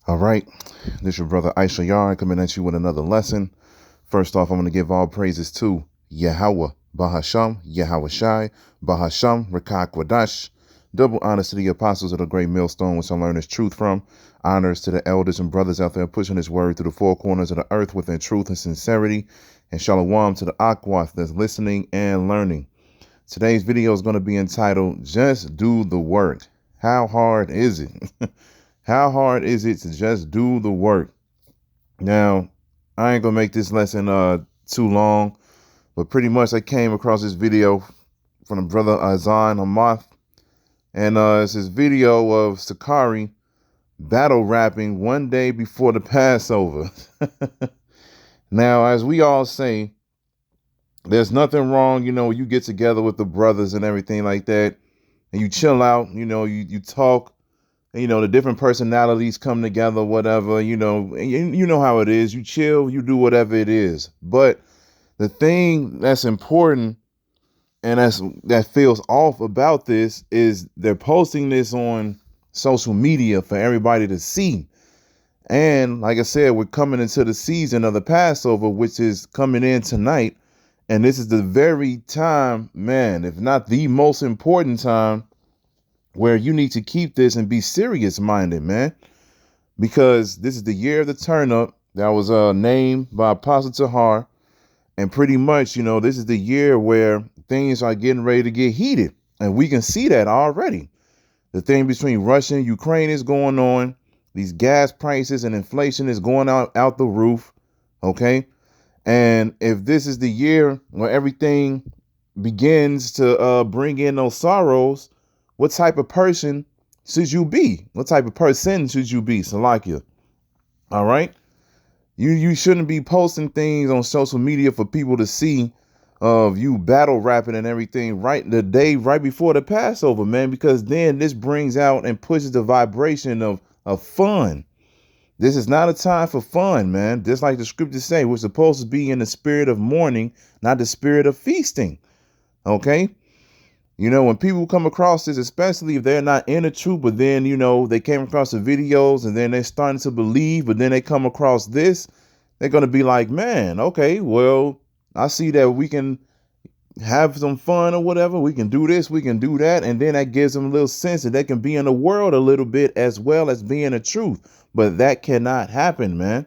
All right, this is your brother Issachar coming at you with another lesson. First off, I'm going to give all praises to Yahweh, Bahasham, Yahweh Shai, Bahasham, Rachaa Quadash. Double honors to the apostles of the great millstone, which I learned this truth from. Honors to the elders and brothers out there pushing this word through the four corners of the earth within truth and sincerity. And shalom to the Akwath that's listening and learning. Today's video is going to be entitled, Just Do the Work. How hard is it? How hard is it to just do the work? Now, I ain't gonna make this lesson too long, but pretty much I came across this video from the brother Azan Hamath, and it's this video of Sakari battle rapping one day before the Passover. Now, as we all say, there's nothing wrong, you get together with the brothers and everything like that, and you chill out, you talk. The different personalities come together, whatever, you know how it is. You chill, you do whatever it is. But the thing that's important and that feels off about this is they're posting this on social media for everybody to see. And like I said, we're coming into the season of the Passover, which is coming in tonight. And this is the very time, man, if not the most important time, where you need to keep this and be serious minded, man, because this is the year of the turn up that was named by Apostle Tahar. And pretty much, this is the year where things are getting ready to get heated. And we can see that already. The thing between Russia and Ukraine is going on. These gas prices and inflation is going out the roof. OK, and if this is the year where everything begins to bring in those sorrows, what type of person should you be? What type of person should you be, Salakia? All right. You shouldn't be posting things on social media for people to see of you battle rapping and everything the day right before the Passover, man, because then this brings out and pushes the vibration of fun. This is not a time for fun, man. Just like the scriptures say, we're supposed to be in the spirit of mourning, not the spirit of feasting. OK. When people come across this, especially if they're not in the truth, but then, they came across the videos and then they're starting to believe, but then they come across this, they're going to be like, man, okay, well, I see that we can have some fun or whatever. We can do this, we can do that. And then that gives them a little sense that they can be in the world a little bit as well as being the truth. But that cannot happen, man.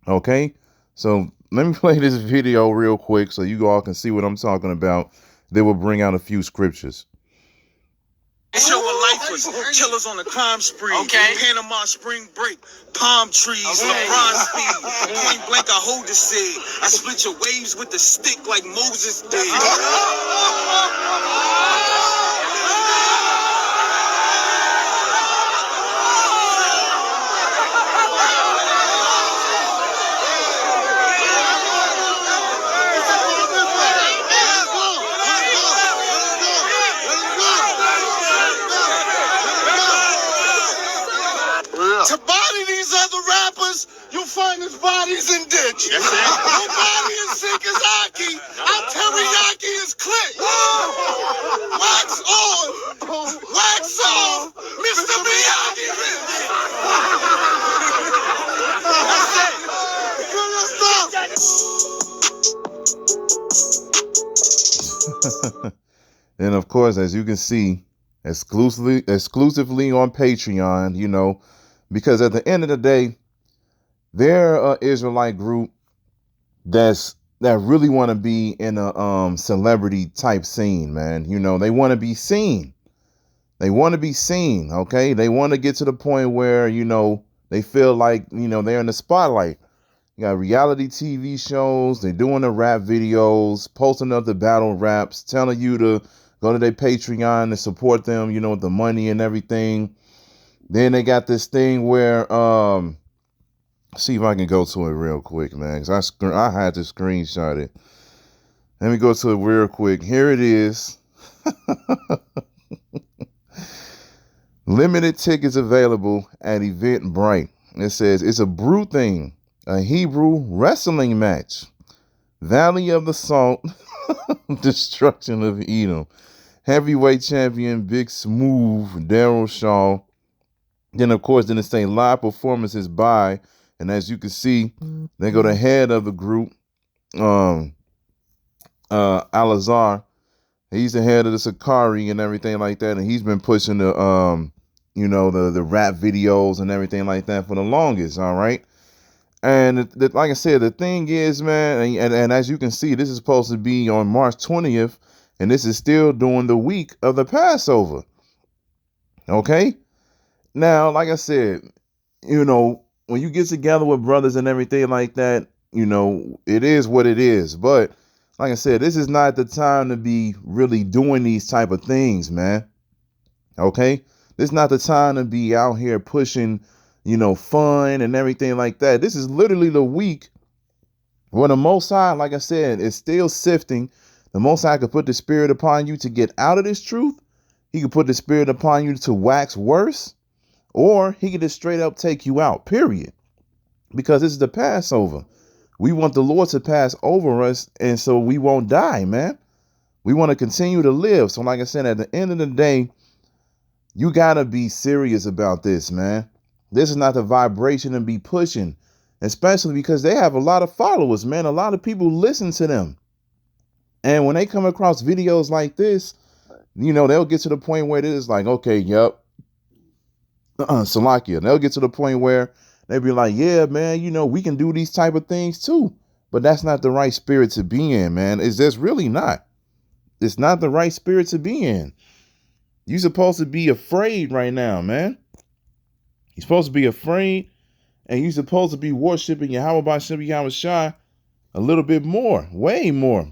Okay, so let me play this video real quick so you all can see what I'm talking about. They will bring out a few scriptures. Show of lifers, killers on the crime spree. Okay. Panama spring break, palm trees, LeBron speed. Point blank, I hold the seed. I split your waves with the stick like Moses did. To body these other rappers, you'll find his bodies in ditch. Nobody is sick as Aki. Our teriyaki is click. Wax on, wax off, Mr. Miyagi. That's it. And of course, as you can see, exclusively on Patreon, because at the end of the day, they're an Israelite group that really want to be in a celebrity type scene, man. They want to be seen. They want to be seen. OK, they want to get to the point where, they feel like, they're in the spotlight. You got reality TV shows. They're doing the rap videos, posting up the battle raps, telling you to go to their Patreon and support them, with the money and everything. Then they got this thing where, see if I can go to it real quick, man, because I had to screenshot it. Let me go to it real quick. Here it is. Limited tickets available at Eventbrite. It says it's a brew thing, a Hebrew wrestling match. Valley of the Salt, Destruction of Edom. Heavyweight champion Big Smooth Daryl Shaw Then, of course, then it say live performances by, and as you can see, they go the head of the group, Alazar. He's the head of the Sakari and everything like that, and he's been pushing the the rap videos and everything like that for the longest. All right. And like I said, the thing is, man, and as you can see, this is supposed to be on March 20th, and this is still during the week of the Passover. Okay. Now, like I said, when you get together with brothers and everything like that, it is what it is. But like I said, this is not the time to be really doing these type of things, man. Okay. This is not the time to be out here pushing, fun and everything like that. This is literally the week where the Most High, like I said, is still sifting. The Most High could put the spirit upon you to get out of this truth. He could put the spirit upon you to wax worse. Or he could just straight up take you out, period. Because this is the Passover. We want the Lord to pass over us, and so we won't die, man. We want to continue to live. So like I said, at the end of the day, you got to be serious about this, man. This is not the vibration to be pushing, especially because they have a lot of followers, man. A lot of people listen to them. And when they come across videos like this, they'll get to the point where it is like, okay, yep. Salakia. They'll get to the point where they'll be like, yeah, man, we can do these type of things too. But that's not the right spirit to be in, man. It's just really not. It's not the right spirit to be in. You're supposed to be afraid right now, man. You're supposed to be afraid, and you're supposed to be worshiping Yahweh B'Shem Yahushua a little bit more, way more.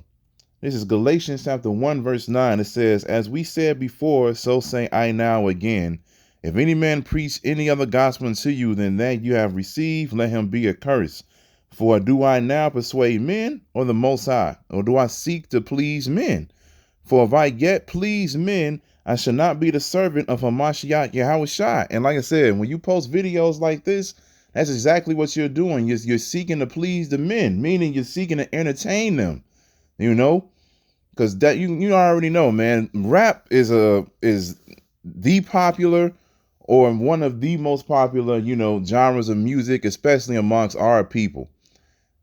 This is Galatians chapter 1, verse 9. It says, as we said before, so say I now again. If any man preach any other gospel unto you than that you have received, let him be accursed. For do I now persuade men or the Most High? Or do I seek to please men? For if I yet please men, I shall not be the servant of Hamashiach Yahushua. And like I said, when you post videos like this, that's exactly what you're doing. You're seeking to please the men, meaning you're seeking to entertain them, because that you already know, man. Rap is the popular or one of the most popular, genres of music, especially amongst our people.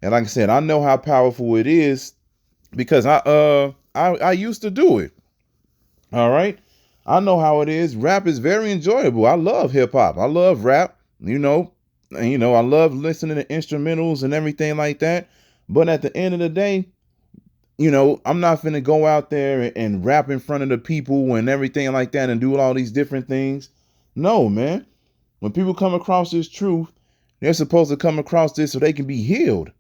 And like I said, I know how powerful it is because I used to do it. All right. I know how it is. Rap is very enjoyable. I love hip hop. I love rap, I love listening to instrumentals and everything like that. But at the end of the day, I'm not finna go out there and rap in front of the people and everything like that and do all these different things. No, man. When people come across this truth, they're supposed to come across this so they can be healed.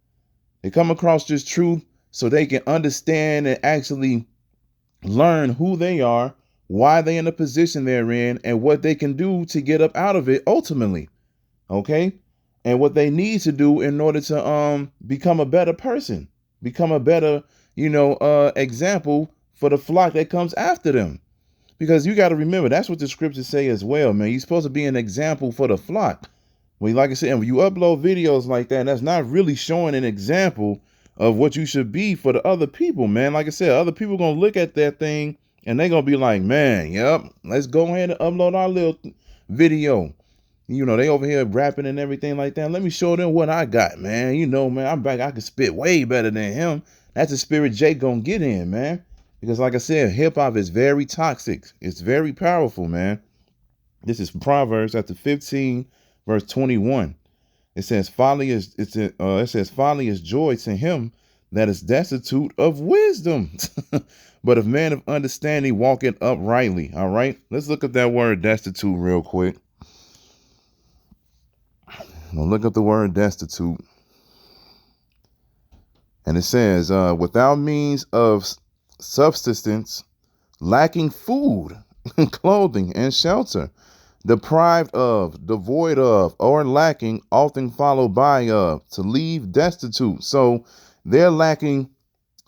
They come across this truth so they can understand and actually learn who they are, why they're in the position they're in, and what they can do to get up out of it ultimately. Okay? And what they need to do in order to become a better person, become a better, example for the flock that comes after them. Because you got to remember, that's what the scriptures say as well, man. You're supposed to be an example for the flock. Well, like I said, when you upload videos like that, that's not really showing an example of what you should be for the other people, man. Like I said, other people going to look at that thing and they're going to be like, man, yep, let's go ahead and upload our little video. They over here rapping and everything like that. Let me show them what I got, man. Man, I'm back. I can spit way better than him. That's the spirit Jake going to get in, man. Because like I said, hip hop is very toxic. It's very powerful, man. This is Proverbs chapter 15, verse 21. It says, folly is joy to him that is destitute of wisdom. But if man of understanding walketh uprightly. All right. Let's look at that word destitute real quick. We'll look up the word destitute. And it says, without means of subsistence, lacking food, clothing, and shelter, deprived of, devoid of, or lacking, often followed by of, to leave destitute. So they're lacking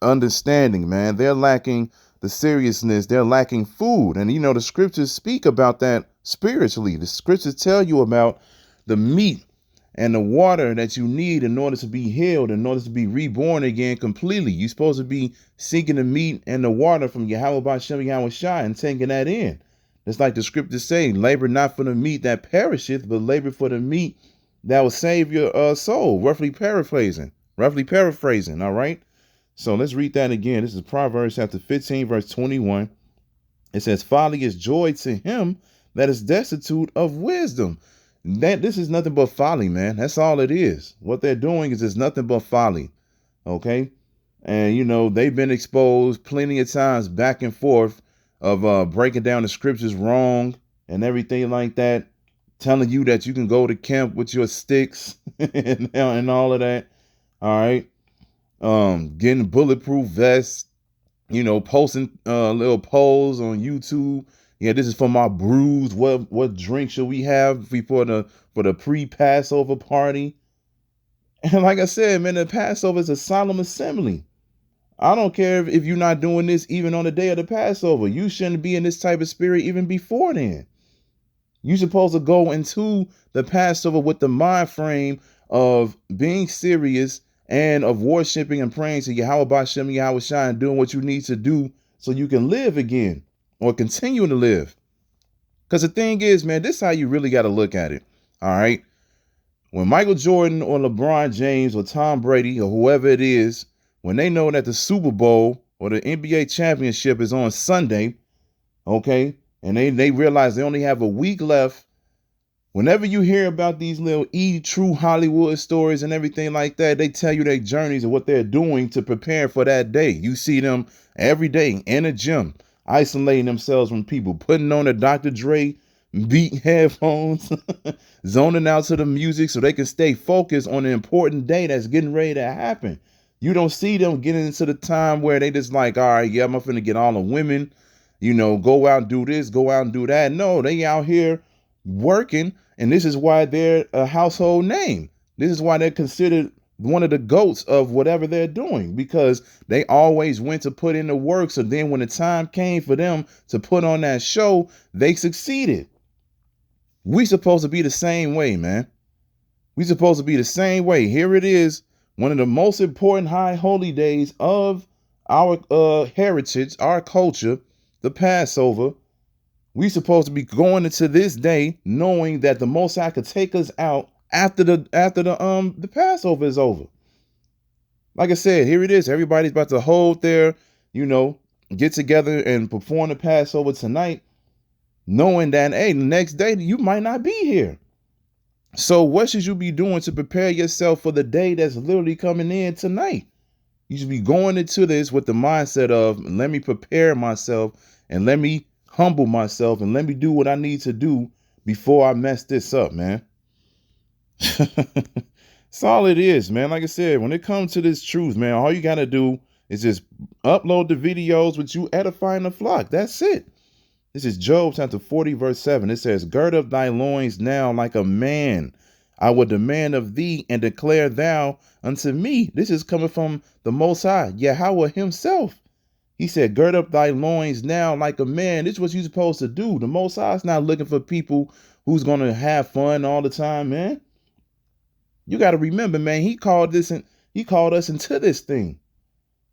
understanding, man. They're lacking the seriousness. They're lacking food. And, the scriptures speak about that spiritually. The scriptures tell you about the meat and the water that you need in order to be healed, in order to be reborn again completely. You're supposed to be seeking the meat and the water from Yahweh B'Shem Yahushua and taking that in. It's like the scriptures say, labor not for the meat that perisheth, but labor for the meat that will save your soul. Roughly paraphrasing. All right. So let's read that again. This is Proverbs chapter 15, verse 21. It says, folly is joy to him that is destitute of wisdom. This is nothing but folly, man. That's all it is. What they're doing is just nothing but folly. Okay. And, you know, they've been exposed plenty of times back and forth of breaking down the scriptures wrong and everything like that, telling you that you can go to camp with your sticks and all of that. All right. Getting bulletproof vests, you know, posting little polls on YouTube. Yeah, this is for my brews. What drink should we have for the pre-Passover party? And like I said, man, the Passover is a solemn assembly. I don't care if you're not doing this even on the day of the Passover. You shouldn't be in this type of spirit even before then. You're supposed to go into the Passover with the mind frame of being serious and of worshiping and praying to Yahweh Bashem, Yahweh Shai, and doing what you need to do so you can live again or continue to live. Because the thing is, man, this is how you really got to look at it. All right. When Michael Jordan or LeBron James or Tom Brady or whoever it is, when they know that the Super Bowl or the NBA championship is on Sunday, okay, and they realize they only have a week left, whenever you hear about these little true Hollywood stories and everything like that, they tell you their journeys and what they're doing to prepare for that day. You see them every day in a gym, isolating themselves from people, putting on a Dr. Dre beat headphones, zoning out to the music so they can stay focused on the important day that's getting ready to happen. You don't see them getting into the time where they just like, all right, yeah, I'm finna get all the women, you know, go out and do this, go out and do that. No, they out here working, and this is why they're a household name. This is why they're considered one of the GOATs of whatever they're doing, because they always went to put in the work. So then when the time came for them to put on that show, they succeeded. We supposed to be the same way, man. We supposed to be the same way. Here it is. One of the most important high holy days of our heritage, our culture, the Passover. We supposed to be going into this day knowing that the Most High could take us out after the Passover is over. Like I said, here it is. Everybody's about to hold their, you know, get together and perform the Passover tonight, knowing that, hey, the next day you might not be here. So what should you be doing to prepare yourself for the day that's literally coming in tonight? You should be going into this with the mindset of, let me prepare myself and let me humble myself and let me do what I need to do before I mess this up, man. That's all it is, man. Like I said, when it comes to this truth, man, all you got to do is just upload the videos with you edifying the flock. That's it. This is Job chapter 40, verse 7. It says, gird up thy loins now like a man. I will demand of thee and declare thou unto me. This is coming from the Most High, Yahweh himself. He said, gird up thy loins now like a man. This is what you're supposed to do. The Most High is not looking for people who's going to have fun all the time, man. You got to remember, man, he called us into this thing.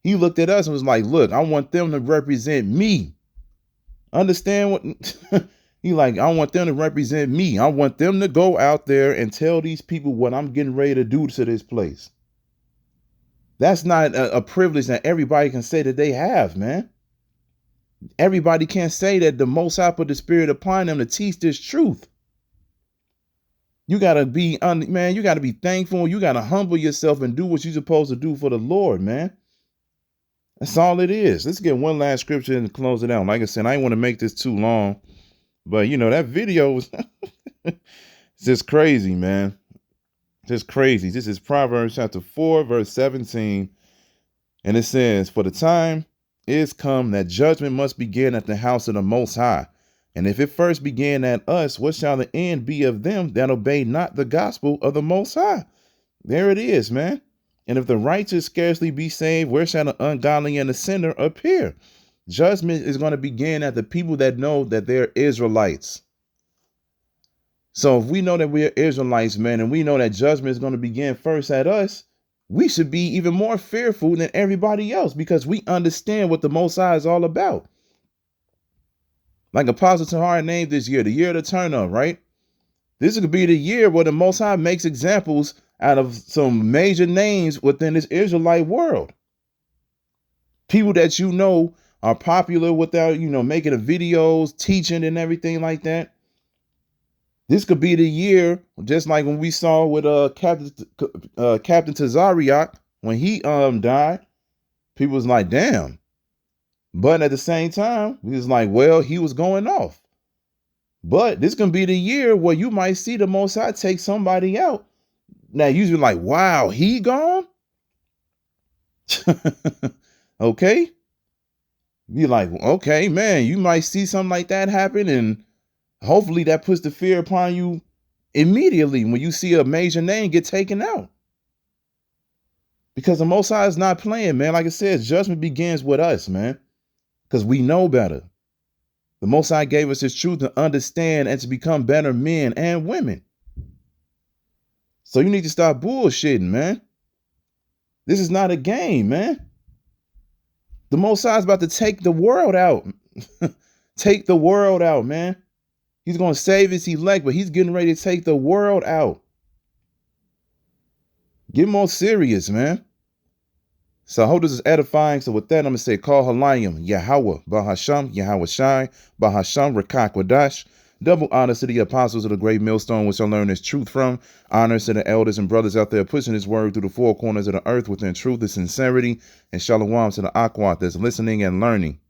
He looked at us and was like, look, I want them to represent me. Understand what he like? I want them to represent me. I want them to go out there and tell these people what I'm getting ready to do to this place. That's not a privilege that everybody can say that they have, man. Everybody can't say that the Most High put the Spirit upon them to teach this truth. You gotta be, man, you gotta be thankful. You gotta humble yourself and do what you're supposed to do for the Lord, man. That's all it is. Let's get one last scripture and close it out. Like I said, I didn't want to make this too long, but you know, that video was just crazy, man. Just crazy. This is Proverbs chapter 4, verse 17. And it says, for the time is come that judgment must begin at the house of the Most High. And if it first began at us, what shall the end be of them that obey not the gospel of the Most High? There it is, man. And if the righteous scarcely be saved, where shall the ungodly and the sinner appear? Judgment is going to begin at the people that know that they're Israelites. So if we know that we're Israelites, man, and we know that judgment is going to begin first at us, we should be even more fearful than everybody else because we understand what the Most High is all about. Like Apostle Tahar named this year, the year of the turn up, right? This could be the year where the Most High makes examples out of some major names within this Israelite world. People that you know are popular without, making the videos, teaching and everything like that. This could be the year, just like when we saw with Captain Tazariak, when he died, people was like, damn. But at the same time, he was like, well, he was going off. But this can be the year where you might see the Most High take somebody out. Now, usually like, wow, he gone? Okay. Be like, okay, man, you might see something like that happen. And hopefully that puts the fear upon you immediately when you see a major name get taken out. Because the Most High is not playing, man. Like I said, judgment begins with us, man. Because we know better. The Most High gave us his truth to understand and to become better men and women. So you need to stop bullshitting, man. This is not a game, man. The Most High is about to take the world out. Take the world out, man. He's going to save his elect, but he's getting ready to take the world out. Get more serious, man. So I hope this is edifying. So with that, I'm going to say, call Halayim, Yahweh, Bahasham, Yahweh Shai, Bahasham, Rachaa Quadash. Double honors to the apostles of the great millstone, which I learned this truth from. Honors to the elders and brothers out there pushing this word through the four corners of the earth within truth and sincerity. And shalom to the Akwat that's listening and learning.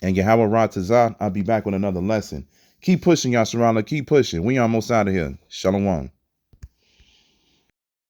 And Yahweh Ratazah, I'll be back with another lesson. Keep pushing, Yasharala. Keep pushing. We almost out of here. Shalom.